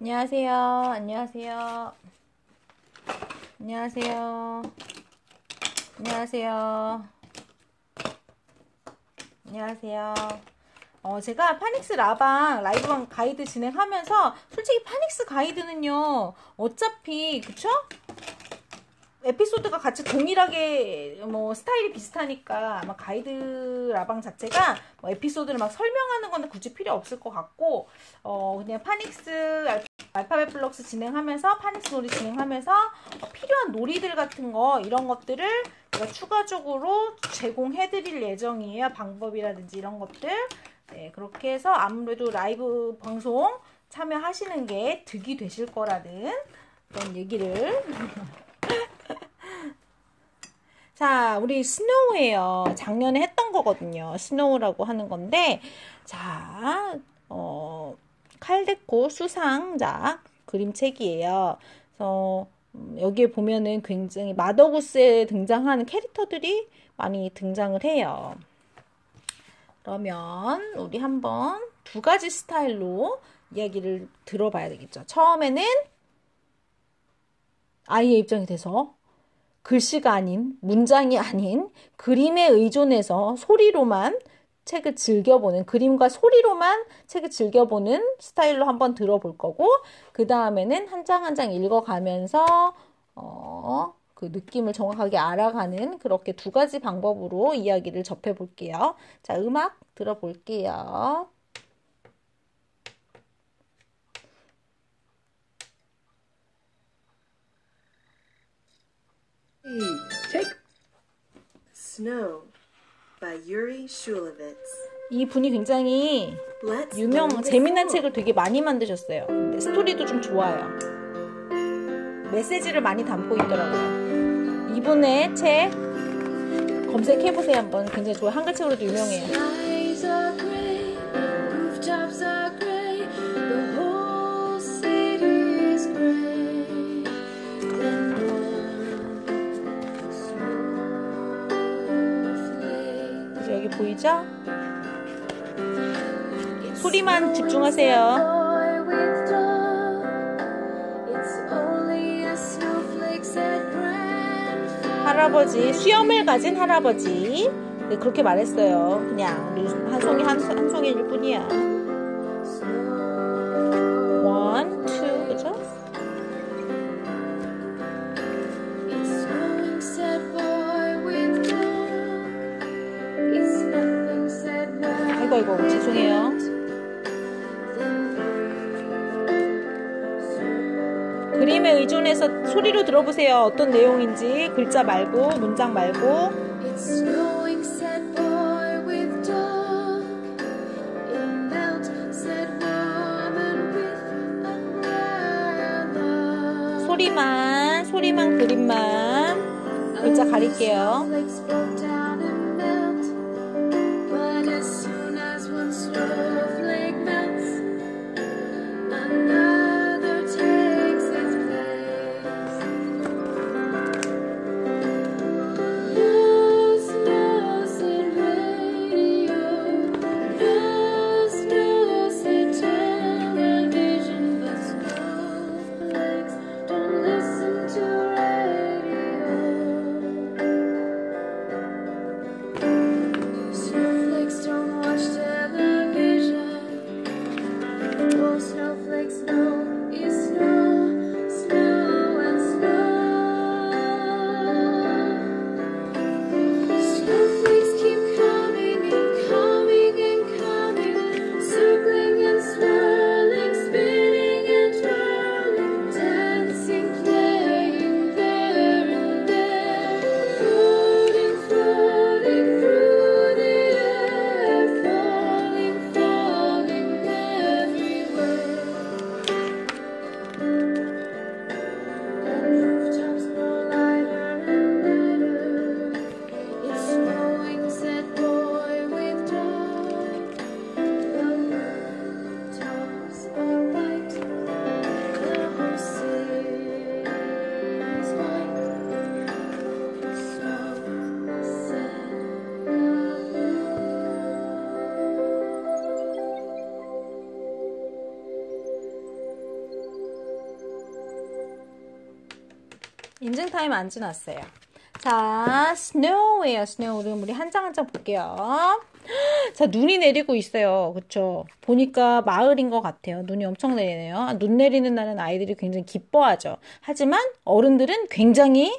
안녕하세요. 안녕하세요. 안녕하세요. 안녕하세요. 안녕하세요. 제가 파닉스 라방 라이브방 가이드 진행하면서 솔직히 파닉스 가이드는요, 어차피 그쵸? 에피소드가 같이 동일하게 스타일이 비슷하니까 아마 가이드 라방 자체가 에피소드를 막 설명하는 건 굳이 필요 없을 것 같고, 그냥 파닉스 알파벳 블록스 진행하면서 파닉스 놀이 진행하면서 필요한 놀이들 같은 거, 이런 것들을 제가 추가적으로 제공해 드릴 예정이에요. 방법이라든지 이런 것들. 네, 그렇게 해서 아무래도 라이브 방송 참여하시는 게 득이 되실 거라는 그런 얘기를 자, 우리 스노우예요. 작년에 했던 거거든요. 스노우라고 하는 건데, 자, 칼데코 수상작 그림책이에요. 그래서 여기에 보면은 굉장히 마더구스에 등장하는 캐릭터들이 많이 등장을 해요. 그러면 우리 한번 두 가지 스타일로 이야기를 들어봐야 되겠죠. 처음에는 아이의 입장이 돼서 글씨가 아닌, 문장이 아닌 그림에 의존해서 소리로만 책을 즐겨보는, 그림과 소리로만 책을 즐겨보는 스타일로 한번 들어볼 거고, 그 다음에는 한 장 한 장 읽어가면서 그 느낌을 정확하게 알아가는 그렇게 두 가지 방법으로 이야기를 접해볼게요. 자, 음악 들어볼게요. Take Snow by Yuri Shulevitz. 이 분이 굉장히 재미난 책을 되게 많이 만드셨어요. 근데 스토리도 좀 좋아요. 메시지를 많이 담고 있더라고요. 이분의 책 검색해보세요. 한번. 굉장히 좋아요. 한글책으로도 유명해요. 여기 보이죠? 소리만 집중하세요. 할아버지, 수염을 가진 할아버지. 네, 그렇게 말했어요. 그냥 한 송이일 뿐이야. One, two, 그죠? 아이고, 죄송해요. 그림에 의존해서 소리로 들어보세요. 어떤 내용인지. 글자 말고, 문장 말고. 소리만, 그림만. 글자 가릴게요. 인증 타임 안 지났어요. 자, snow예요. snow. 우리 한 장 한 장 볼게요. 자, 눈이 내리고 있어요. 그쵸? 보니까 마을인 것 같아요. 눈이 엄청 내리네요. 눈 내리는 날은 아이들이 굉장히 기뻐하죠. 하지만 어른들은 굉장히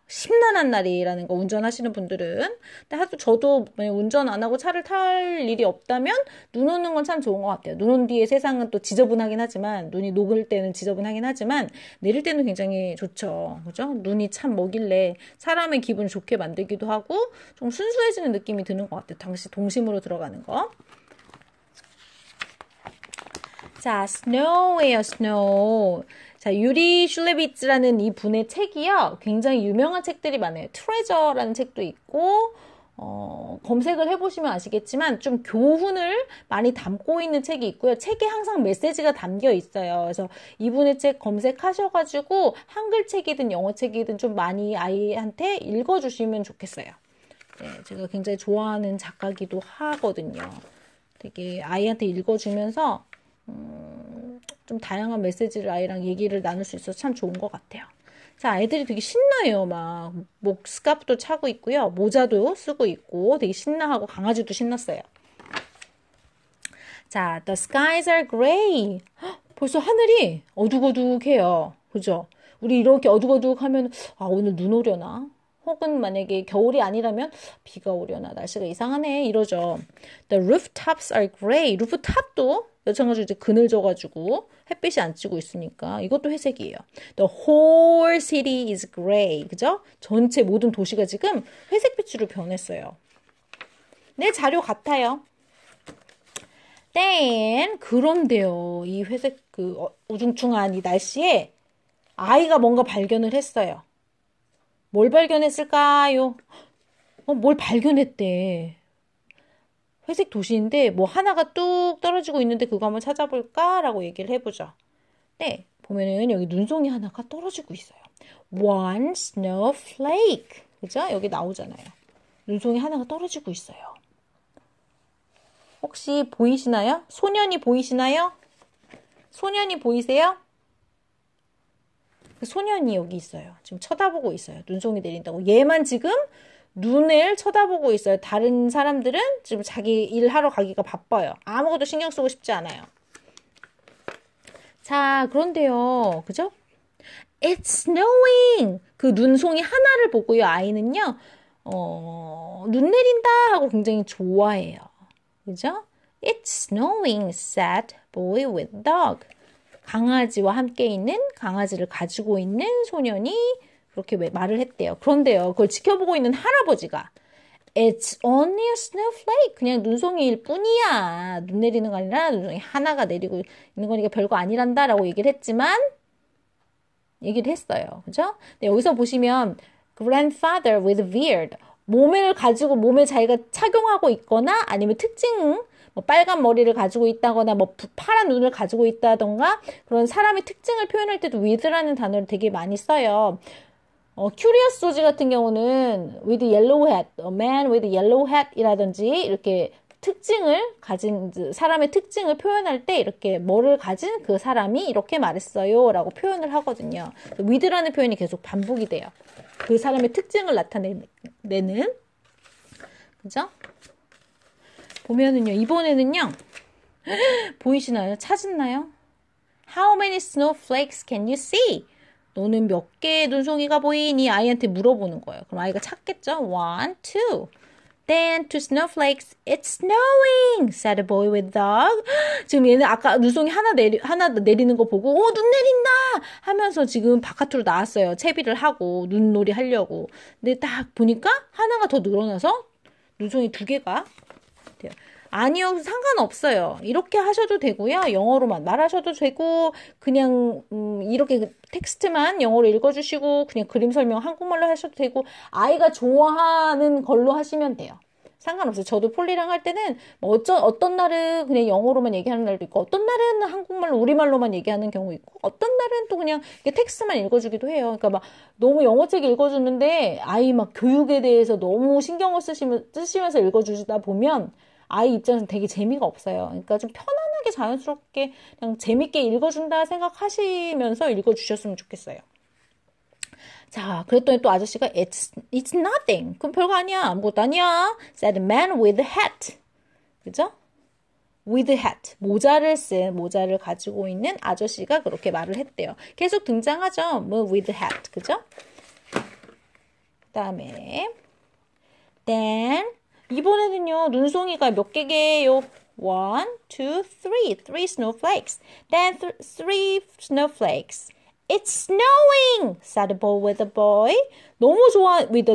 심란한 날이라는 거, 운전하시는 분들은. 근데 하도 저도 운전 안 하고 차를 탈 일이 없다면 눈 오는 건 참 좋은 것 같아요. 눈 온 뒤에 세상은 또 지저분하긴 하지만, 눈이 녹을 때는 지저분하긴 하지만 내릴 때는 굉장히 좋죠. 그죠? 눈이 참 뭐길래 사람의 기분을 좋게 만들기도 하고 좀 순수해지는 느낌이 드는 것 같아요. 당시 동심으로 들어가는 거. 자, snow예요, snow. 자, 유리 슐레비츠라는 이 분의 책이요. 굉장히 유명한 책들이 많아요. 트레저라는 책도 있고, 검색을 해보시면 아시겠지만 좀 교훈을 많이 담고 있는 책이 있고요. 책에 항상 메시지가 담겨 있어요. 그래서 이분의 책 검색하셔가지고 한글 책이든 영어 책이든 좀 많이 아이한테 읽어주시면 좋겠어요. 네, 제가 굉장히 좋아하는 작가기도 하거든요. 되게 아이한테 읽어주면서 좀 다양한 메시지를 아이랑 얘기를 나눌 수 있어서 참 좋은 것 같아요. 자, 아이들이 되게 신나요. 막 목 스카프도 차고 있고요. 모자도 쓰고 있고 되게 신나하고 강아지도 신났어요. 자, the skies are gray. 헉, 벌써 하늘이 어둑어둑해요. 그죠? 우리 이렇게 어둑어둑하면 오늘 눈 오려나? 혹은 만약에 겨울이 아니라면 비가 오려나? 날씨가 이상하네 이러죠. The rooftops are gray. 루프탑도 마찬가지로 이제 그늘져가지고 햇빛이 안 찌고 있으니까 이것도 회색이에요. The whole city is gray. 그죠? 전체 모든 도시가 지금 회색빛으로 변했어요. 네, 자료 같아요. 그런데요. 이 회색 우중충한 이 날씨에 아이가 뭔가 발견을 했어요. 뭘 발견했을까요? 뭘 발견했대. 회색 도시인데 뭐 하나가 뚝 떨어지고 있는데 그거 한번 찾아볼까라고 얘기를 해보죠. 네, 보면은 여기 눈송이 하나가 떨어지고 있어요. One snowflake. 그죠? 여기 나오잖아요. 눈송이 하나가 떨어지고 있어요. 혹시 보이시나요? 소년이 보이시나요? 소년이 보이세요? 그 소년이 여기 있어요. 지금 쳐다보고 있어요. 눈송이 내린다고. 얘만 지금 눈을 쳐다보고 있어요. 다른 사람들은 지금 자기 일하러 가기가 바빠요. 아무것도 신경 쓰고 싶지 않아요. 자, 그런데요. 그죠? It's snowing. 그 눈송이 하나를 보고요. 아이는요. 눈 내린다 하고 굉장히 좋아해요. 그죠? It's snowing, said boy with dog. 강아지와 함께 있는, 강아지를 가지고 있는 소년이 그렇게 말을 했대요. 그런데요, 그걸 지켜보고 있는 할아버지가 It's only a snowflake. 그냥 눈송이일 뿐이야. 눈 내리는 거 아니라 눈송이 하나가 내리고 있는 거니까 별거 아니란다 라고 얘기를 했지만 얘기를 했어요. 그죠? 근데 여기서 보시면 grandfather with beard. 몸을 가지고 몸에 자기가 착용하고 있거나 아니면 특징 뭐 빨간 머리를 가지고 있다거나 뭐 파란 눈을 가지고 있다던가 그런 사람의 특징을 표현할 때도 with라는 단어를 되게 많이 써요. Curious George 같은 경우는 with yellow hat, a man with yellow hat 이라든지 이렇게 특징을 가진 사람의 특징을 표현할 때 이렇게 뭐를 가진 그 사람이 이렇게 말했어요 라고 표현을 하거든요. with라는 표현이 계속 반복이 돼요. 그 사람의 특징을 나타내는 그죠? 보면은요, 이번에는요, 보이시나요? 찾았나요? How many snowflakes can you see? 너는 몇 개의 눈송이가 보이니? 아이한테 물어보는 거예요. 그럼 아이가 찾겠죠? 1, 2. Then two snowflakes. It's snowing, said a boy with dog. 지금 얘는 아까 눈송이 하나 내리는 거 보고, 눈 내린다! 하면서 지금 바깥으로 나왔어요. 채비를 하고, 눈놀이 하려고. 근데 딱 보니까 하나가 더 늘어나서 눈송이 2개가 돼요. 아니요, 상관없어요. 이렇게 하셔도 되고요. 영어로만 말하셔도 되고 그냥 이렇게 텍스트만 영어로 읽어주시고 그냥 그림 설명 한국말로 하셔도 되고 아이가 좋아하는 걸로 하시면 돼요. 상관없어요. 저도 폴리랑 할 때는 뭐 어떤 날은 그냥 영어로만 얘기하는 날도 있고 어떤 날은 한국말로 우리말로만 얘기하는 경우 있고 어떤 날은 또 그냥 텍스트만 읽어주기도 해요. 그러니까 막 너무 영어책 읽어주는데 아이 막 교육에 대해서 너무 신경을 쓰시면서 읽어주다 보면 아이 입장에서 되게 재미가 없어요. 그러니까 좀 편안하게 자연스럽게 그냥 재밌게 읽어준다 생각하시면서 읽어주셨으면 좋겠어요. 자, 그랬더니 또 아저씨가 it's nothing. 그럼 별거 아니야. 아무것도 아니야. said the man with the hat. 그죠? with hat. 모자를 가지고 있는 아저씨가 그렇게 말을 했대요. 계속 등장하죠. 뭐 with hat. 그죠? 그다음에 then 이번에는요. 눈송이가 몇 개게요? 1, 2, 3. 3 snowflakes. Then 3 snowflakes. It's snowing, said the boy with the boy. 너무 좋아, with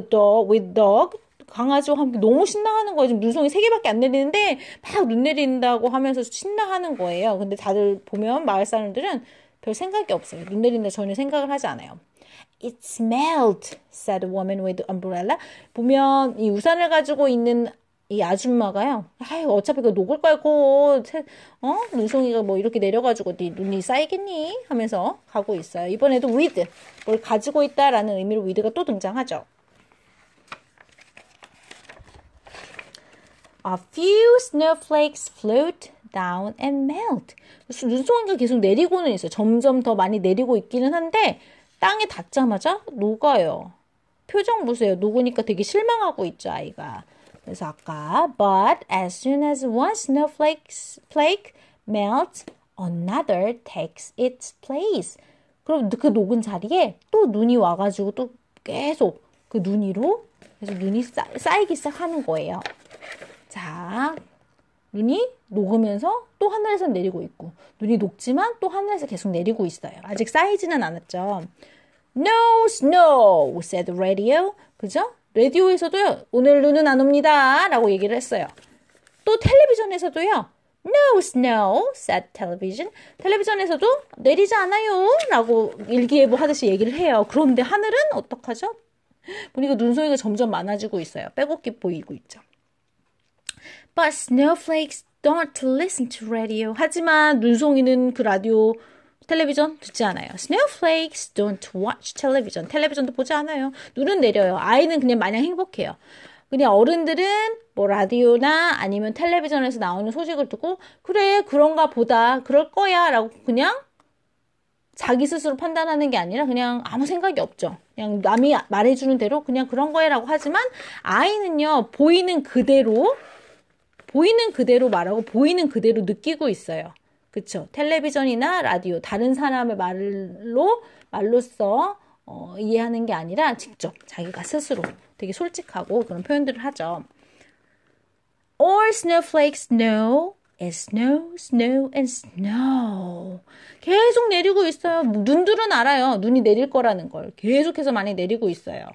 dog. 강아지와 함께 너무 신나하는 거예요. 지금 눈송이 3개밖에 안 내리는데 막 눈 내린다고 하면서 신나하는 거예요. 근데 다들 보면 마을 사람들은 별 생각이 없어요. 눈 내린다 전혀 생각을 하지 않아요. It smelled, said the woman with the umbrella. 보면 이 우산을 가지고 있는 이 아줌마가요. 아유, 어차피 그 녹을 거야, 곧. 눈송이가 뭐 이렇게 내려가지고 네 눈이 쌓이겠니? 하면서 가고 있어요. 이번에도 with, 뭘 가지고 있다라는 의미로 with가 또 등장하죠. A few snowflakes float down and melt. 그래서 눈송이가 계속 내리고는 있어요. 점점 더 많이 내리고 있기는 한데 땅에 닿자마자 녹아요. 표정 보세요. 녹으니까 되게 실망하고 있죠, 아이가. 그래서 아까 but as soon as one snowflake melts, another takes its place. 그럼 그 녹은 자리에 또 눈이 와가지고 또 계속 그 눈 위로 그래서 눈이 쌓이기 시작하는 거예요. 자, 눈이 녹으면서 또 하늘에서 내리고 있고 눈이 녹지만 또 하늘에서 계속 내리고 있어요. 아직 쌓이지는 않았죠. No snow, said the radio. 그죠? 라디오에서도요. 오늘 눈은 안 옵니다. 라고 얘기를 했어요. 또 텔레비전에서도요. No snow, said television. 텔레비전에서도 내리지 않아요. 라고 일기예보 하듯이 얘기를 해요. 그런데 하늘은 어떡하죠? 보니까 눈송이가 점점 많아지고 있어요. 빼곡히 보이고 있죠. But snowflakes don't listen to radio. 하지만 눈송이는 그 라디오 텔레비전 듣지 않아요. Snowflakes don't watch television. 텔레비전도 보지 않아요. 눈은 내려요. 아이는 그냥 마냥 행복해요. 그냥 어른들은 뭐 라디오나 아니면 텔레비전에서 나오는 소식을 듣고 그래 그런가 보다 그럴 거야 라고 그냥 자기 스스로 판단하는 게 아니라 그냥 아무 생각이 없죠. 그냥 남이 말해주는 대로 그냥 그런 거야 라고 하지만 아이는요 보이는 그대로 말하고 보이는 그대로 느끼고 있어요. 그쵸? 텔레비전이나 라디오, 다른 사람의 말로써 이해하는 게 아니라 직접 자기가 스스로 되게 솔직하고 그런 표현들을 하죠. All snowflakes know is snow, snow, and snow. 계속 내리고 있어요. 눈들은 알아요. 눈이 내릴 거라는 걸. 계속해서 많이 내리고 있어요.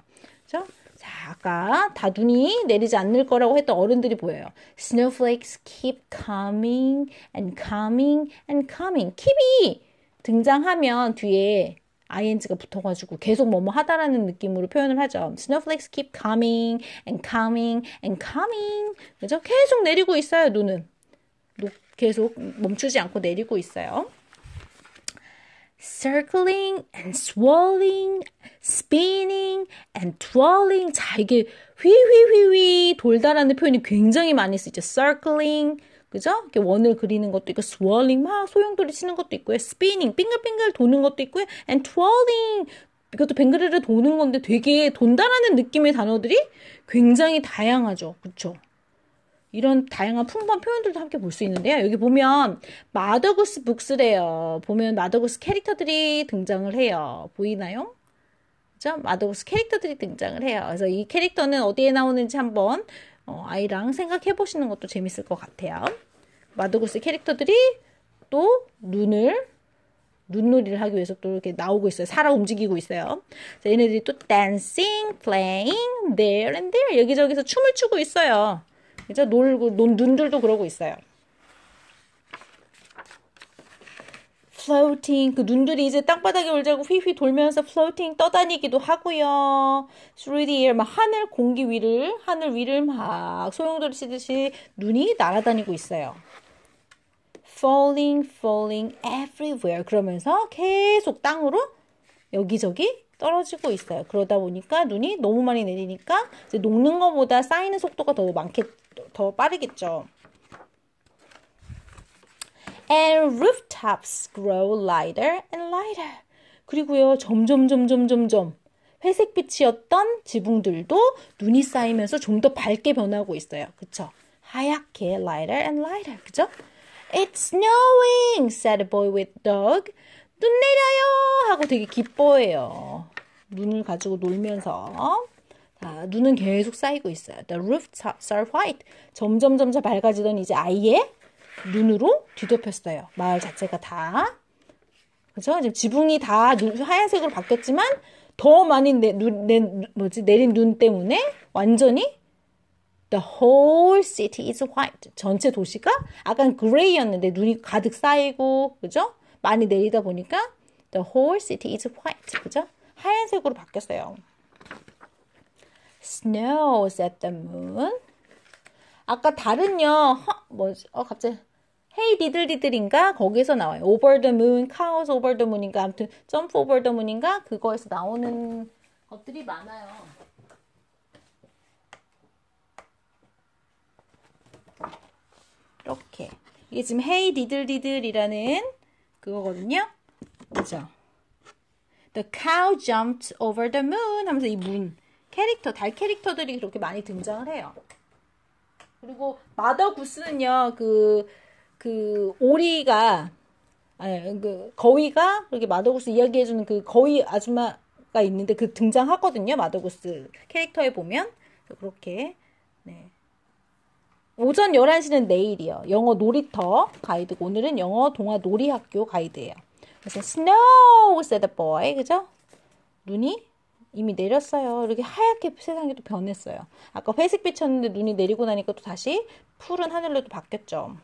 그죠? 자, 아까 다 눈이 내리지 않을 거라고 했던 어른들이 보여요. Snowflakes keep coming and coming and coming. keep이 등장하면 뒤에 ing가 붙어가지고 계속 뭐뭐 하다라는 느낌으로 표현을 하죠. Snowflakes keep coming and coming and coming. 그죠? 계속 내리고 있어요, 눈은. 계속 멈추지 않고 내리고 있어요. circling and swirling, spinning and twirling. 자, 이게 휘휘휘휘 돌다라는 표현이 굉장히 많이 쓰이죠. circling, 그죠? 이렇게 원을 그리는 것도 있고, swirling, 막 소용돌이 치는 것도 있고요. spinning, 빙글빙글 도는 것도 있고요. and twirling, 이것도 뱅그르르 도는 건데 되게 돈다라는 느낌의 단어들이 굉장히 다양하죠. 그렇죠? 이런 다양한 풍부한 표현들도 함께 볼 수 있는데요. 여기 보면 마더구스 북스래요. 보면 마더구스 캐릭터들이 등장을 해요. 보이나요? 그죠? 마더구스 캐릭터들이 등장을 해요. 그래서 이 캐릭터는 어디에 나오는지 한번 아이랑 생각해 보시는 것도 재밌을 것 같아요. 마더구스 캐릭터들이 또 눈놀이를 하기 위해서 또 이렇게 나오고 있어요. 살아 움직이고 있어요. 자, 얘네들이 또 dancing, playing, there and there 여기저기서 춤을 추고 있어요. 그죠? 놀고, 눈들도 그러고 있어요. floating, 그 눈들이 이제 땅바닥에 올자고 휘휘 돌면서 floating 떠다니기도 하고요. through the air, 막 하늘 위를 막 소용돌이 치듯이 눈이 날아다니고 있어요. falling everywhere. 그러면서 계속 땅으로 여기저기 떨어지고 있어요. 그러다 보니까 눈이 너무 많이 내리니까 이제 녹는 것보다 쌓이는 속도가 더 빠르겠죠. And rooftops grow lighter and lighter. 그리고요, 점점 회색빛이었던 지붕들도 눈이 쌓이면서 좀 더 밝게 변하고 있어요. 그쵸? 하얗게 lighter and lighter. 그죠? It's snowing, said the boy with dog. 눈 내려요! 하고 되게 기뻐해요. 눈을 가지고 놀면서. 자, 눈은 계속 쌓이고 있어요. The rooftops are white. 점점 밝아지던 이제 아이의 눈으로 뒤덮였어요. 마을 자체가 다. 그죠? 지금 지붕이 다 하얀색으로 바뀌었지만 더 많이 내린 눈 때문에 완전히 The whole city is white. 전체 도시가 약간 그레이였는데 눈이 가득 쌓이고, 그죠? 많이 내리다 보니까 The whole city is white. 그죠? 하얀색으로 바뀌었어요. Snow, said the moon. 아까 다른요, 갑자기 Hey 디들디들인가? 거기서 나와요. Over the moon, cows over the moon인가? 아무튼 jump over the moon인가? 그거에서 나오는 것들이 많아요. 이렇게. 이게 지금 Hey 디들디들이라는 그거거든요. 그죠? The cow jumped over the moon 하면서 이 moon 캐릭터, 달 캐릭터들이 그렇게 많이 등장을 해요. 그리고 마더 구스는요, 오리가, 거위가, 그렇게 마더구스 이야기해주는 그 거위 아줌마가 있는데 그 등장하거든요. 마더구스 캐릭터에 보면. 그렇게, 네. 오전 11시는 내일이요. 영어 놀이터 가이드고, 오늘은 영어 동화 놀이학교 가이드예요. 그래서 snow, said the boy. 그죠? 눈이 이미 내렸어요. 이렇게 하얗게 세상이 또 변했어요. 아까 회색빛이었는데 눈이 내리고 나니까 또 다시 푸른 하늘로 또 바뀌었죠.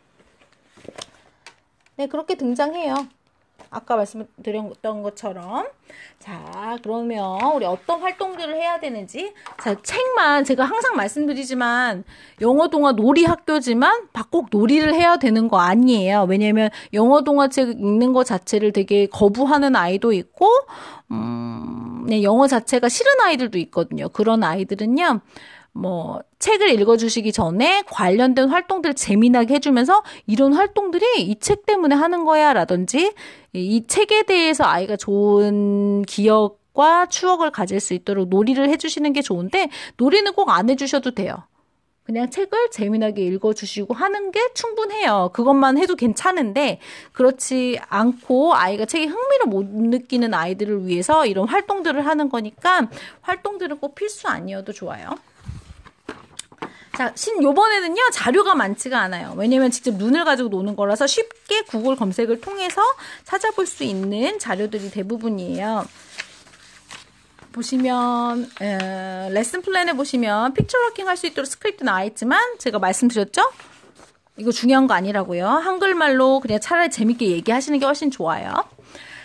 네, 그렇게 등장해요. 아까 말씀드렸던 것처럼. 자, 그러면 우리 어떤 활동들을 해야 되는지. 자, 책만 제가 항상 말씀드리지만 영어 동화 놀이 학교지만 꼭 놀이를 해야 되는 거 아니에요. 왜냐면 영어 동화책 읽는 거 자체를 되게 거부하는 아이도 있고 네, 영어 자체가 싫은 아이들도 있거든요. 그런 아이들은요. 책을 읽어주시기 전에 관련된 활동들을 재미나게 해주면서 이런 활동들이 이 책 때문에 하는 거야 라든지 이 책에 대해서 아이가 좋은 기억과 추억을 가질 수 있도록 놀이를 해주시는 게 좋은데 놀이는 꼭 안 해주셔도 돼요. 그냥 책을 재미나게 읽어주시고 하는 게 충분해요. 그것만 해도 괜찮은데 그렇지 않고 아이가 책에 흥미를 못 느끼는 아이들을 위해서 이런 활동들을 하는 거니까 활동들은 꼭 필수 아니어도 좋아요. 자, 요번에는요, 자료가 많지가 않아요. 왜냐면 직접 눈을 가지고 노는 거라서 쉽게 구글 검색을 통해서 찾아볼 수 있는 자료들이 대부분이에요. 보시면, 레슨 플랜에 보시면 픽처워킹 할 수 있도록 스크립트 나와 있지만, 제가 말씀드렸죠? 이거 중요한 거 아니라고요. 한글말로 그냥 차라리 재밌게 얘기하시는 게 훨씬 좋아요.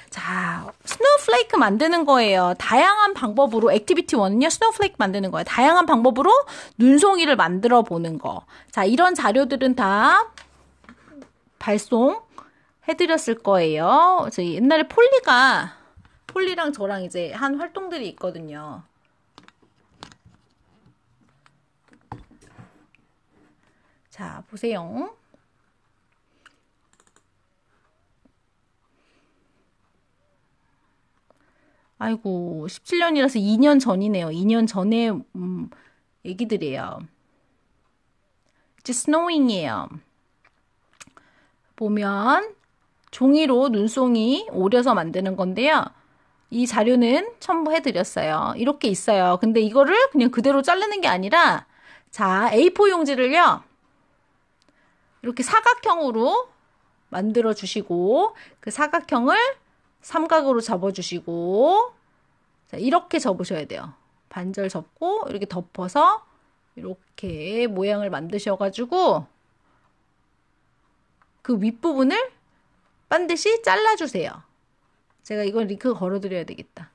자, 스노우플레이크 만드는 거예요. 다양한 방법으로, 액티비티 1은요, 스노우플레이크 만드는 거예요. 다양한 방법으로 눈송이를 만들어 보는 거. 자, 이런 자료들은 다 발송해드렸을 거예요. 저희 옛날에 폴리랑 저랑 이제 한 활동들이 있거든요. 자, 보세요. 아이고, 17년이라서 2년 전이네요. 2년 전에 얘기들이에요. 이제 스노잉이에요. 보면 종이로 눈송이 오려서 만드는 건데요. 이 자료는 첨부해드렸어요. 이렇게 있어요. 근데 이거를 그냥 그대로 자르는 게 아니라 자, A4 용지를요. 이렇게 사각형으로 만들어 주시고 그 사각형을 삼각으로 접어주시고 자, 이렇게 접으셔야 돼요. 반절 접고 이렇게 덮어서 이렇게 모양을 만드셔가지고 그 윗부분을 반드시 잘라주세요. 제가 이건 링크 걸어드려야 되겠다.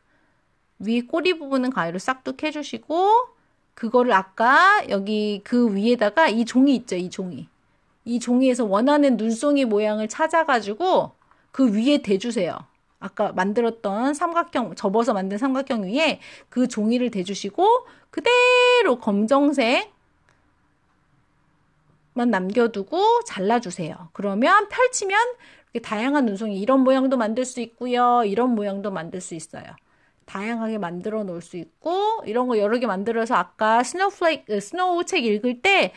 위에 꼬리 부분은 가위로 싹둑 해주시고 그거를 아까 여기 그 위에다가 이 종이 있죠. 이 종이. 이 종이에서 원하는 눈송이 모양을 찾아가지고 그 위에 대주세요. 아까 만들었던 삼각형, 접어서 만든 삼각형 위에 그 종이를 대주시고 그대로 검정색만 남겨두고 잘라주세요. 그러면 펼치면 이렇게 다양한 눈송이 이런 모양도 만들 수 있고요. 이런 모양도 만들 수 있어요. 다양하게 만들어 놓을 수 있고, 이런 거 여러 개 만들어서 아까 스노우 책 읽을 때,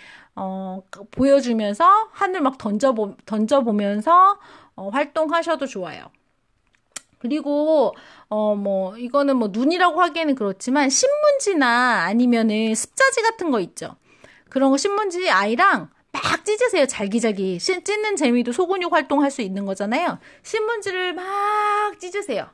보여주면서 하늘 막 던져보면서, 활동하셔도 좋아요. 그리고, 이거는 뭐 눈이라고 하기에는 그렇지만, 신문지나 아니면은 습자지 같은 거 있죠. 그런 거 신문지 아이랑 막 찢으세요. 잘기잘기. 찢는 재미도 소근육 활동할 수 있는 거잖아요. 신문지를 막 찢으세요.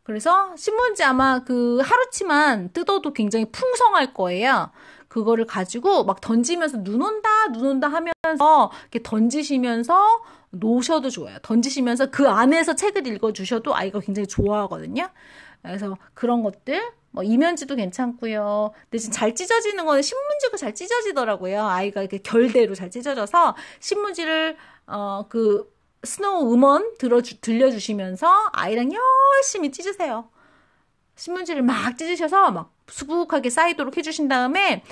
그래서 신문지 아마 그 하루치만 뜯어도 굉장히 풍성할 거예요. 그거를 가지고 막 던지면서 눈 온다 하면서 이렇게 던지시면서 놓으셔도 좋아요. 던지시면서 그 안에서 책을 읽어주셔도 아이가 굉장히 좋아하거든요. 그래서 그런 것들, 뭐 이면지도 괜찮고요. 근데 지금 잘 찢어지는 거는 신문지가 잘 찢어지더라고요. 아이가 이렇게 결대로 잘 찢어져서 신문지를 스노우 음원 들려주시면서 아이랑 열심히 찢으세요. 신문지를 막 찢으셔서 막 수북하게 쌓이도록 해주신 다음에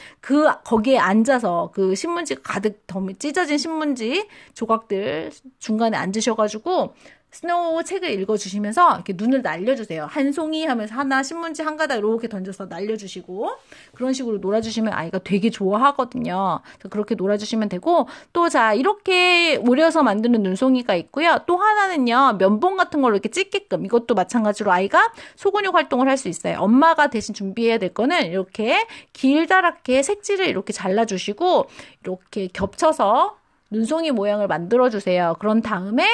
거기에 앉아서 그 신문지가 가득 찢어진 신문지 조각들 중간에 앉으셔가지고 스노우 책을 읽어주시면서 이렇게 눈을 날려주세요. 한 송이 하면서 하나 신문지 한 가닥 이렇게 던져서 날려주시고 그런 식으로 놀아주시면 아이가 되게 좋아하거든요. 그렇게 놀아주시면 되고 또 자 이렇게 오려서 만드는 눈송이가 있고요. 또 하나는요. 면봉 같은 걸로 이렇게 찢게끔 이것도 마찬가지로 아이가 소근육 활동을 할 수 있어요. 엄마가 대신 준비해야 될 거는 이렇게 길다랗게 색지를 이렇게 잘라주시고 이렇게 겹쳐서 눈송이 모양을 만들어주세요. 그런 다음에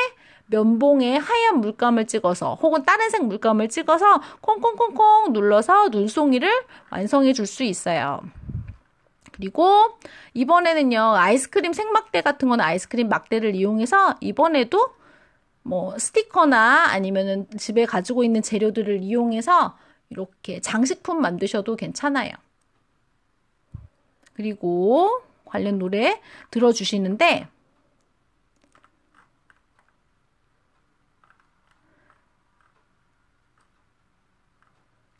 면봉에 하얀 물감을 찍어서 혹은 다른 색 물감을 찍어서 콩콩콩콩 눌러서 눈송이를 완성해 줄 수 있어요. 그리고 이번에는요. 아이스크림 생막대 같은 거는 아이스크림 막대를 이용해서 이번에도 뭐 스티커나 아니면은 집에 가지고 있는 재료들을 이용해서 이렇게 장식품 만드셔도 괜찮아요. 그리고 관련 노래 들어주시는데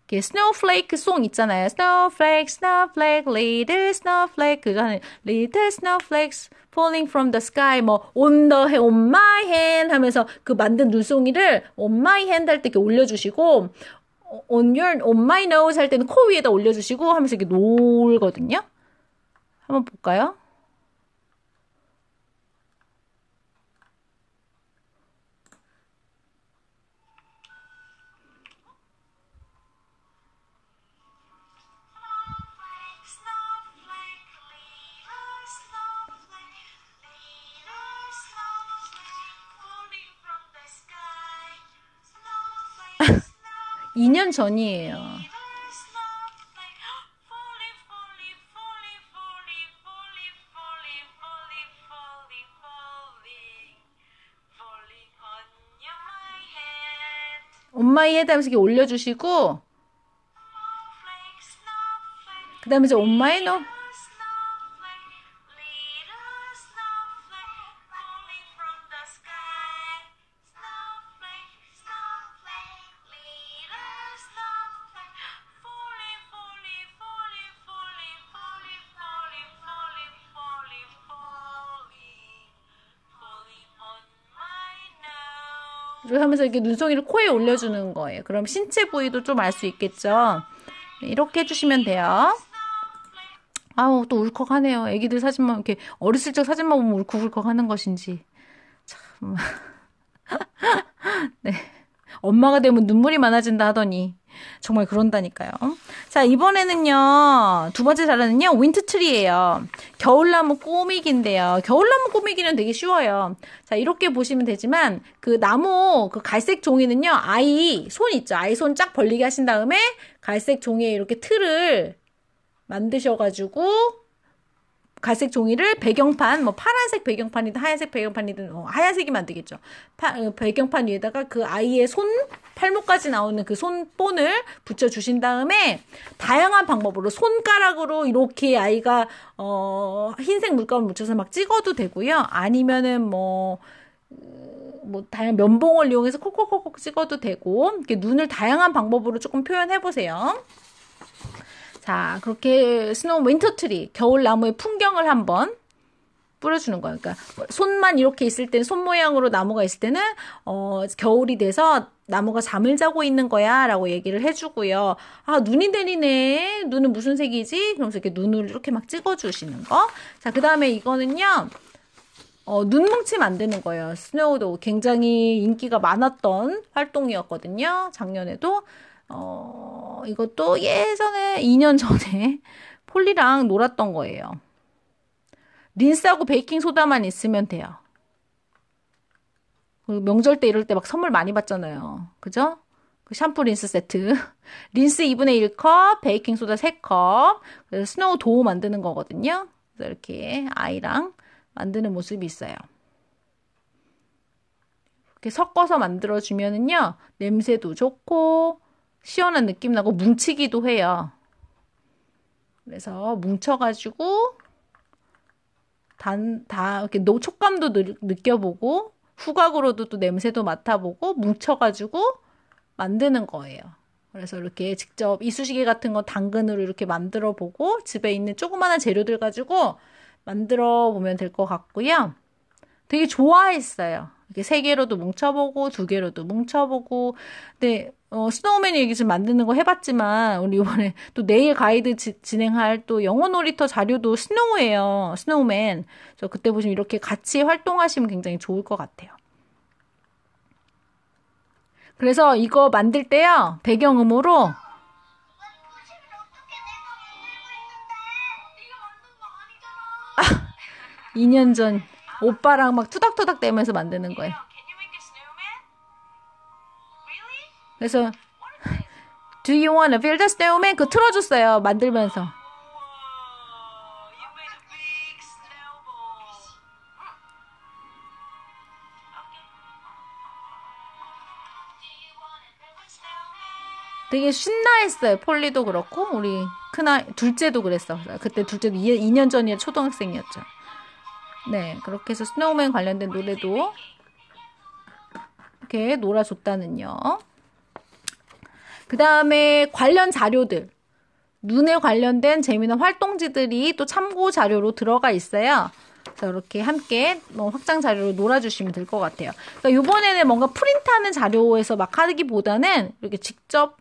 스노우플레이크 송 있잖아요. Snowflake, snowflake, little snowflake. 그거 하는 little snowflakes falling from the sky. 뭐 on my hand 하면서 그 만든 눈송이를 on my hand 할 때 이렇게 올려주시고 on my nose 할 때는 코 위에다 올려주시고 하면서 이렇게 놀거든요. 한번 볼까요? 아, 2년 전이에요. 온마이 헤드 하면서 이렇게 올려주시고 그 다음에 이제 온마이 노 이렇게 하면서 이렇게 눈송이를 코에 올려주는 거예요. 그럼 신체 부위도 좀 알 수 있겠죠. 이렇게 해주시면 돼요. 아우 또 울컥하네요. 애기들 사진만 이렇게 어렸을 적 사진만 보면 울컥울컥 하는 것인지 참. 네. 엄마가 되면 눈물이 많아진다 하더니 정말 그런다니까요. 자 이번에는요. 두 번째 자료는요. 윈터트리예요. 겨울나무 꾸미기인데요. 겨울나무 꾸미기는 되게 쉬워요. 자 이렇게 보시면 되지만 그 나무 그 갈색 종이는요. 아이 손 있죠. 아이 손 쫙 벌리게 하신 다음에 갈색 종이에 이렇게 틀을 만드셔가지고 갈색 종이를 배경판, 뭐 파란색 배경판이든 하얀색 배경판이든 하얀색이면 안 되겠죠. 배경판 위에다가 그 아이의 손, 팔목까지 나오는 그 손본을 붙여주신 다음에 다양한 방법으로 손가락으로 이렇게 아이가 흰색 물감을 묻혀서 막 찍어도 되고요. 아니면은 뭐 다양한 면봉을 이용해서 콕콕콕콕 찍어도 되고 이렇게 눈을 다양한 방법으로 조금 표현해 보세요. 자, 그렇게 스노우 윈터트리 겨울 나무의 풍경을 한번 뿌려주는 거예요. 그러니까 손만 이렇게 있을 때는 손 모양으로 나무가 있을 때는 겨울이 돼서 나무가 잠을 자고 있는 거야 라고 얘기를 해주고요. 아, 눈이 내리네. 눈은 무슨 색이지? 그러면서 이렇게 눈을 이렇게 막 찍어주시는 거. 자, 그 다음에 이거는요. 눈뭉치 만드는 거예요. 스노우도 굉장히 인기가 많았던 활동이었거든요. 작년에도. 이것도 예전에 2년 전에 폴리랑 놀았던 거예요. 린스하고 베이킹소다만 있으면 돼요. 명절 때 이럴 때 막 선물 많이 받잖아요. 그죠? 그 샴푸 린스 세트. 린스 2분의 1컵, 베이킹소다 3컵. 그래서 스노우 도우 만드는 거거든요. 그래서 이렇게 아이랑 만드는 모습이 있어요. 이렇게 섞어서 만들어주면은요, 냄새도 좋고, 시원한 느낌 나고, 뭉치기도 해요. 그래서 뭉쳐가지고, 이렇게 촉감도 느껴보고, 후각으로도 또 냄새도 맡아보고, 뭉쳐가지고 만드는 거예요. 그래서 이렇게 직접 이쑤시개 같은 거 당근으로 이렇게 만들어 보고, 집에 있는 조그마한 재료들 가지고 만들어 보면 될 것 같고요. 되게 좋아했어요. 이렇게 3개로도 뭉쳐보고 2개로도 뭉쳐보고. 근데 스노우맨 얘기 좀 만드는 거 해봤지만 우리 이번에 또 내일 가이드 진행할 또 영어 놀이터 자료도 스노우예요. 스노우맨. 그래서 그때 보시면 이렇게 같이 활동하시면 굉장히 좋을 것 같아요. 그래서 이거 만들 때요. 배경음으로 2년 전 오빠랑 막 투닥투닥 대면서 만드는 거예요. 그래서 Do you want to build a snowman? 그거 틀어줬어요. 만들면서. 되게 신나했어요. 폴리도 그렇고 우리 둘째도 그랬어. 그때 둘째도 2년 전이라 초등학생이었죠. 네, 그렇게 해서 스노우맨 관련된 노래도 이렇게 놀아줬다는요. 그 다음에 관련 자료들, 눈에 관련된 재미난 활동지들이 또 참고 자료로 들어가 있어요. 그래서 이렇게 함께 확장 자료로 놀아주시면 될 것 같아요. 그러니까 이번에는 뭔가 프린트하는 자료에서 막 하기보다는 이렇게 직접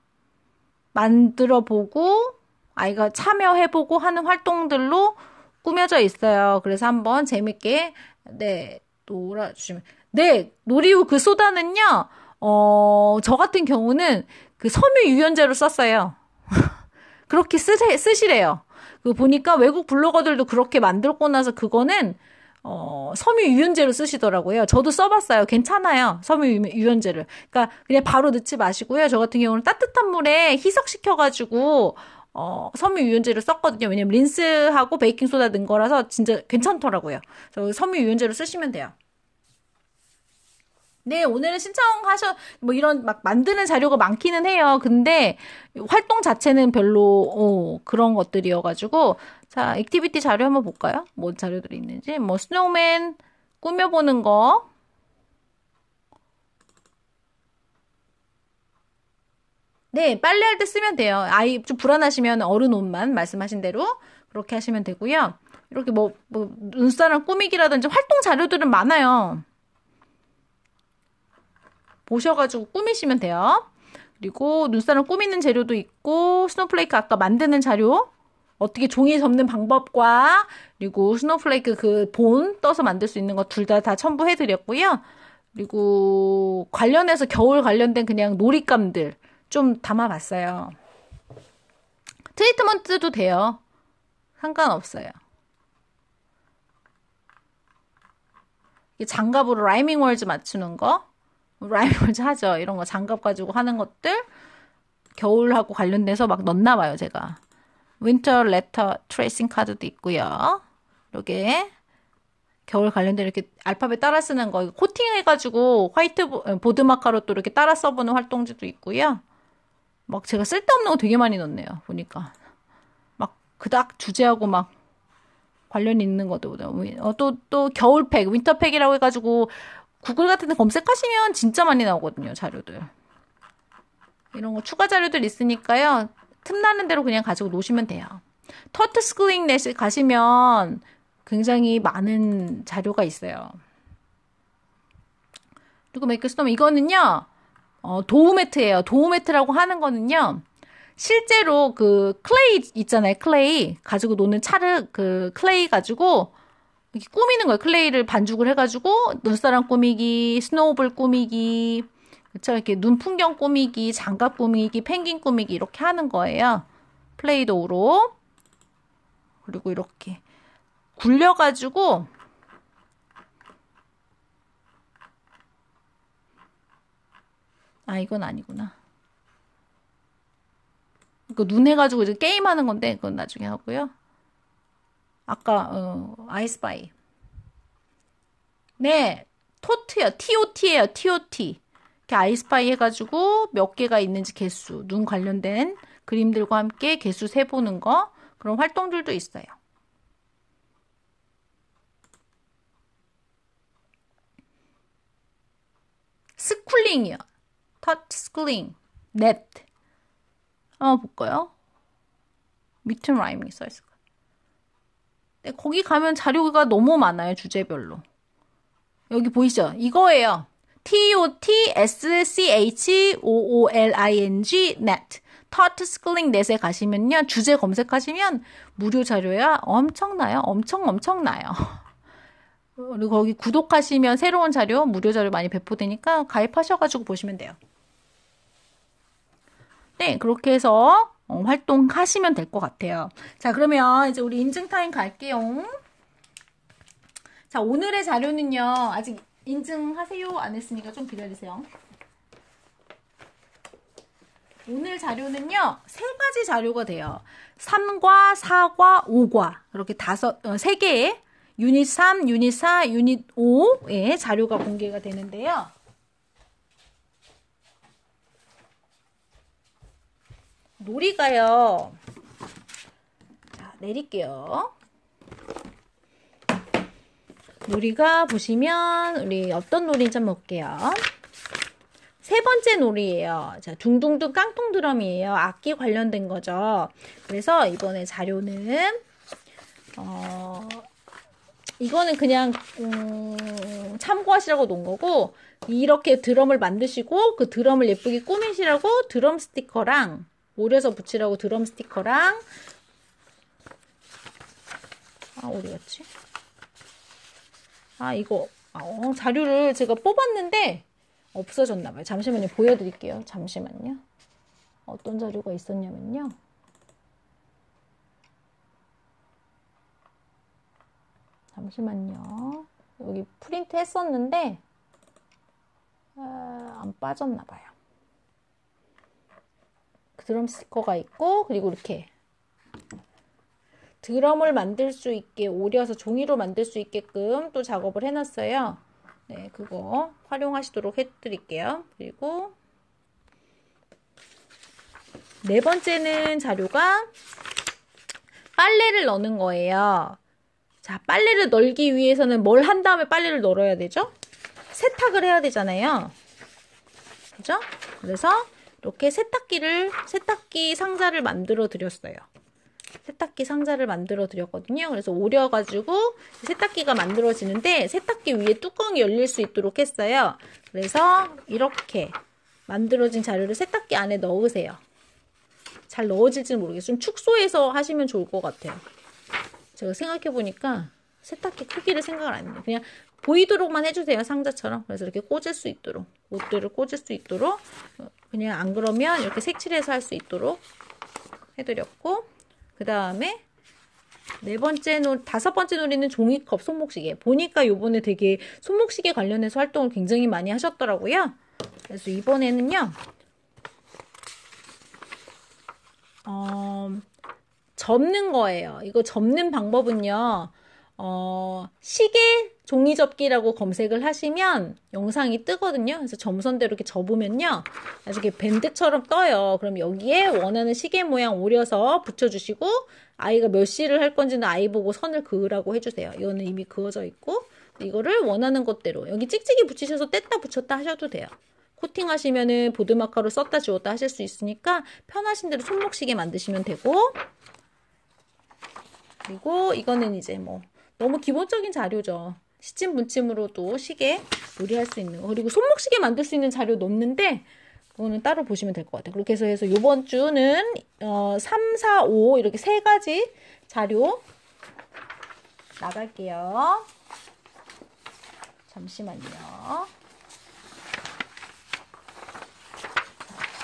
만들어보고 아이가 참여해보고 하는 활동들로 꾸며져 있어요. 그래서 한번 재밌게 놀아주시면. 네, 놀이후 그 소다는요. 저 같은 경우는 그 섬유 유연제로 썼어요. 그렇게 쓰시래요. 그 보니까 외국 블로거들도 그렇게 만들고 나서 그거는 섬유 유연제로 쓰시더라고요. 저도 써봤어요. 괜찮아요. 섬유 유연제를. 그러니까 그냥 바로 넣지 마시고요. 저 같은 경우는 따뜻한 물에 희석시켜가지고 섬유 유연제를 썼거든요. 왜냐면 린스하고 베이킹소다 넣은 거라서 진짜 괜찮더라고요. 그래서 섬유 유연제로 쓰시면 돼요. 네, 오늘은 이런 막 만드는 자료가 많기는 해요. 근데 활동 자체는 별로, 그런 것들이어가지고. 자, 액티비티 자료 한번 볼까요? 뭐 자료들이 있는지. 스노우맨 꾸며보는 거. 네, 빨래할 때 쓰면 돼요. 아이 좀 불안하시면 어른 옷만 말씀하신 대로 그렇게 하시면 되고요. 이렇게 눈사람 꾸미기라든지 활동 자료들은 많아요. 보셔가지고 꾸미시면 돼요. 그리고 눈사람 꾸미는 재료도 있고 스노우플레이크 아까 만드는 자료 어떻게 종이 접는 방법과 그리고 스노우플레이크 그 본 떠서 만들 수 있는 거 둘 다 첨부해드렸고요. 그리고 관련해서 겨울 관련된 그냥 놀잇감들 좀 담아봤어요. 트리트먼트도 돼요. 상관없어요. 장갑으로 라이밍 월즈 맞추는 거. 라이밍 월즈 하죠. 이런 거 장갑 가지고 하는 것들. 겨울하고 관련돼서 막 넣나 봐요, 제가. 윈터 레터 트레이싱 카드도 있고요. 이렇게 겨울 관련된 이렇게 알파벳 따라 쓰는 거 코팅해가지고 화이트 보드 마카로 또 이렇게 따라 써보는 활동지도 있고요. 막 제가 쓸데없는 거 되게 많이 넣네요. 보니까 막 그닥 주제하고 막 관련 있는 것도 또 겨울팩, 윈터팩이라고 해가지고 구글 같은 데 검색하시면 진짜 많이 나오거든요. 자료들. 이런 거 추가 자료들 있으니까요. 틈나는 대로 그냥 가지고 노시면 돼요. 터트 스쿨링 넷에 가시면 굉장히 많은 자료가 있어요. 그리고 메이크스톰 이거는요. 도우 매트예요. 도우 매트라고 하는 거는요. 실제로 그 클레이 있잖아요. 클레이 가지고 노는 찰흙 그 클레이 가지고 이렇게 꾸미는 거예요. 클레이를 반죽을 해가지고 눈사람 꾸미기, 스노우볼 꾸미기, 그쵸? 이렇게 눈 풍경 꾸미기, 장갑 꾸미기, 펭귄 꾸미기 이렇게 하는 거예요. 플레이도우로. 그리고 이렇게 굴려가지고 이건 아니구나. 이거 눈 해가지고 이제 게임하는 건데 그건 나중에 하고요. 아까 아이스바이. 네, 토트요. TOT예요. TOT. 이렇게 아이스바이 해가지고 몇 개가 있는지 개수, 눈 관련된 그림들과 함께 개수 세보는 거 그런 활동들도 있어요. 스쿨링이요. 터치 스쿨링. 넷. 볼까요? 밑은 라임이 써있을 거예요. 네, 거기 가면 자료가 너무 많아요. 주제별로. 여기 보이죠? 이거예요. TOTSCHOOLING net. 터치 스쿨링 넷에 가시면요. 주제 검색하시면 무료 자료야 엄청나요. 엄청나요. 그리고 거기 구독하시면 새로운 자료, 무료 자료 많이 배포되니까 가입하셔가지고 보시면 돼요. 네, 그렇게 해서 활동하시면 될 것 같아요. 자, 그러면 이제 우리 인증 타임 갈게요. 자, 오늘의 자료는요. 아직 인증하세요? 안 했으니까 좀 기다리세요. 오늘 자료는요. 3가지 자료가 돼요. 3과 4과 5과 이렇게 3개의 유닛 3, 유닛 4, 유닛 5의 자료가 공개가 되는데요. 놀이가요. 자, 내릴게요. 놀이가 보시면 우리 어떤 놀이인지 한번 볼게요. 3번째 놀이예요. 자, 둥둥둥 깡통 드럼이에요. 악기 관련된 거죠. 그래서 이번에 자료는 이거는 그냥 참고하시라고 놓은 거고 이렇게 드럼을 만드시고 그 드럼을 예쁘게 꾸미시라고 드럼 스티커랑 오려서 붙이라고 드럼 스티커랑 어디 갔지? 이거 자료를 제가 뽑았는데 없어졌나봐요. 잠시만요. 보여드릴게요. 잠시만요. 어떤 자료가 있었냐면요. 잠시만요. 여기 프린트 했었는데 안 빠졌나봐요. 드럼 스티커가 있고 그리고 이렇게 드럼을 만들 수 있게 오려서 종이로 만들 수 있게끔 또 작업을 해놨어요. 네, 그거 활용하시도록 해드릴게요. 그리고 4번째는 자료가 빨래를 넣는 거예요. 자, 빨래를 널기 위해서는 뭘 한 다음에 빨래를 널어야 되죠? 세탁을 해야 되잖아요. 그죠? 그래서 이렇게 세탁기 상자를 만들어 드렸어요. 세탁기 상자를 만들어 드렸거든요. 그래서 오려가지고 세탁기가 만들어지는데 세탁기 위에 뚜껑이 열릴 수 있도록 했어요. 그래서 이렇게 만들어진 자료를 세탁기 안에 넣으세요. 잘 넣어질지는 모르겠어요. 좀 축소해서 하시면 좋을 것 같아요. 제가 생각해보니까 세탁기 크기를 생각을 안 해요. 그냥 보이도록만 해주세요. 상자처럼. 그래서 이렇게 꽂을 수 있도록 옷들을 꽂을 수 있도록 그냥 안 그러면 이렇게 색칠해서 할 수 있도록 해드렸고 그 다음에 5번째 놀이는 종이컵 손목시계. 보니까 요번에 되게 손목시계 관련해서 활동을 굉장히 많이 하셨더라고요. 그래서 이번에는요. 접는 거예요. 이거 접는 방법은요. 시계 종이접기라고 검색을 하시면 영상이 뜨거든요. 그래서 점선대로 이렇게 접으면요. 아주 이렇게 밴드처럼 떠요. 그럼 여기에 원하는 시계 모양 오려서 붙여주시고 아이가 몇 시를 할 건지는 아이 보고 선을 그으라고 해주세요. 이거는 이미 그어져 있고 이거를 원하는 것대로 여기 찍찍이 붙이셔서 뗐다 붙였다 하셔도 돼요. 코팅하시면은 보드마커로 썼다 지웠다 하실 수 있으니까 편하신 대로 손목시계 만드시면 되고 그리고 이거는 이제 뭐 너무 기본적인 자료죠. 시침 분침으로도 시계 요리할 수 있는 거. 그리고 손목시계 만들 수 있는 자료도 없는데 그거는 따로 보시면 될 것 같아요. 그렇게 해서 이번 주는 3, 4, 5 이렇게 세 가지 자료 나갈게요. 잠시만요.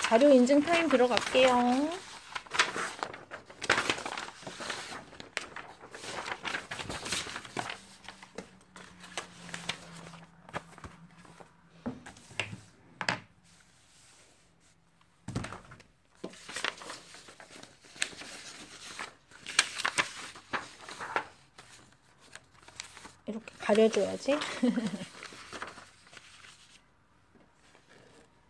자료 인증 타임 들어갈게요. 이렇게 가려줘야지.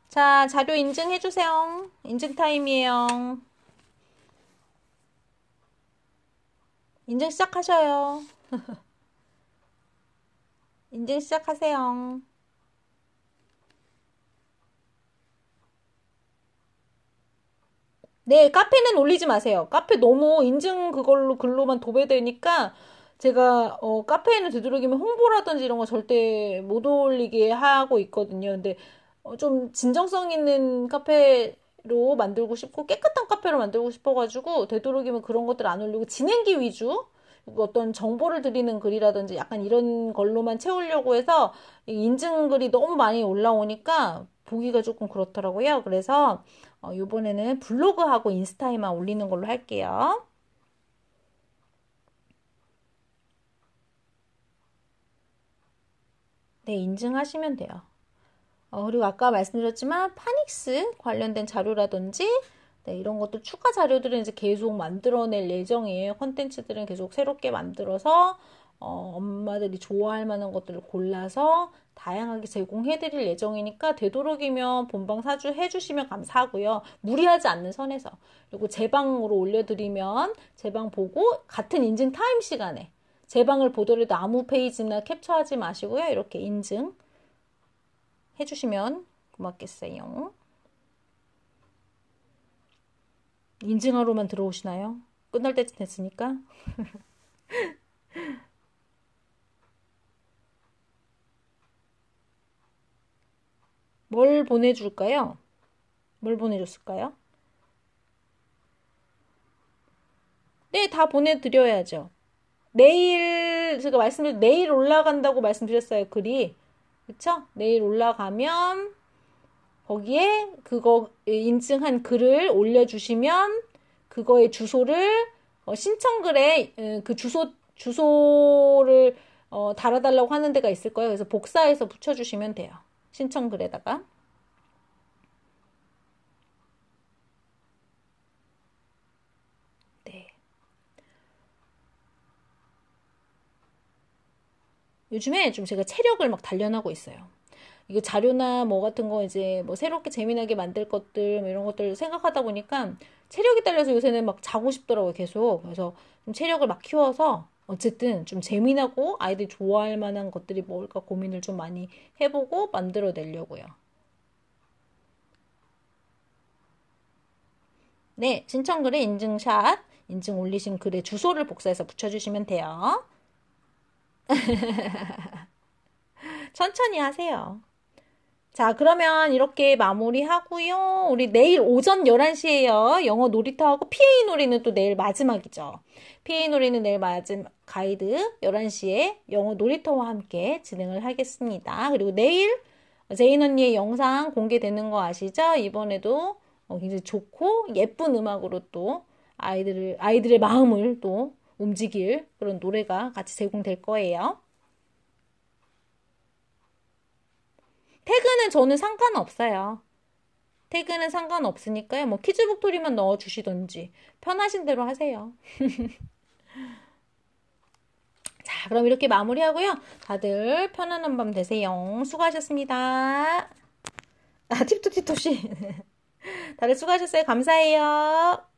자, 자료 인증해주세요. 인증 타임이에요. 인증 시작하셔요. 인증 시작하세요. 네, 카페는 올리지 마세요. 카페 너무 인증 그걸로 글로만 도배되니까 제가 카페에는 되도록이면 홍보라든지 이런 거 절대 못 올리게 하고 있거든요. 근데 좀 진정성 있는 카페로 만들고 싶고 깨끗한 카페로 만들고 싶어가지고 되도록이면 그런 것들 안 올리고 진행기 위주 어떤 정보를 드리는 글이라든지 약간 이런 걸로만 채우려고 해서 인증글이 너무 많이 올라오니까 보기가 조금 그렇더라고요. 그래서 이번에는 블로그하고 인스타에만 올리는 걸로 할게요. 네, 인증하시면 돼요. 그리고 아까 말씀드렸지만 파닉스 관련된 자료라든지 네, 이런 것도 추가 자료들은 이제 계속 만들어낼 예정이에요. 컨텐츠들은 계속 새롭게 만들어서 엄마들이 좋아할 만한 것들을 골라서 다양하게 제공해드릴 예정이니까 되도록이면 본방 사주 해주시면 감사하고요. 무리하지 않는 선에서. 그리고 제 방으로 올려드리면 제 방 보고 같은 인증 타임 시간에 제 방을 보더라도 아무 페이지나 캡처하지 마시고요. 이렇게 인증 해주시면 고맙겠어요. 인증하러만 들어오시나요? 끝날 때쯤 됐으니까. 뭘 보내줄까요? 뭘 보내줬을까요? 네, 다 보내드려야죠. 내일, 제가 말씀드린 내일 올라간다고 말씀드렸어요, 글이. 그쵸? 내일 올라가면, 거기에 그거 인증한 글을 올려주시면, 그거의 주소를, 신청글에 그 주소를 달아달라고 하는 데가 있을 거예요. 그래서 복사해서 붙여주시면 돼요. 신청글에다가. 네. 요즘에 좀 제가 체력을 막 단련하고 있어요. 이거 자료나 뭐 같은 거 이제 뭐 새롭게 재미나게 만들 것들 뭐 이런 것들 생각하다 보니까 체력이 딸려서 요새는 막 자고 싶더라고요, 계속. 그래서 좀 체력을 막 키워서 어쨌든 좀 재미나고 아이들이 좋아할 만한 것들이 뭘까 고민을 좀 많이 해보고 만들어 내려고요. 네, 신청글에 인증샷, 인증 올리신 글에 주소를 복사해서 붙여주시면 돼요. 천천히 하세요. 자, 그러면 이렇게 마무리하고요. 우리 내일 오전 11시에요. 영어 놀이터하고 PA 놀이는 또 내일 마지막이죠. PA 놀이는 내일 마지막 가이드 11시에 영어 놀이터와 함께 진행을 하겠습니다. 그리고 내일 제인 언니의 영상 공개되는 거 아시죠? 이번에도 굉장히 좋고 예쁜 음악으로 또 아이들의 마음을 또 움직일 그런 노래가 같이 제공될 거예요. 태그는 저는 상관없어요. 태그는 상관없으니까요. 뭐 키즈북토리만 넣어주시던지 편하신 대로 하세요. 자, 그럼 이렇게 마무리하고요. 다들 편안한 밤 되세요. 수고하셨습니다. 아, 팁토티토씨. 다들 수고하셨어요. 감사해요.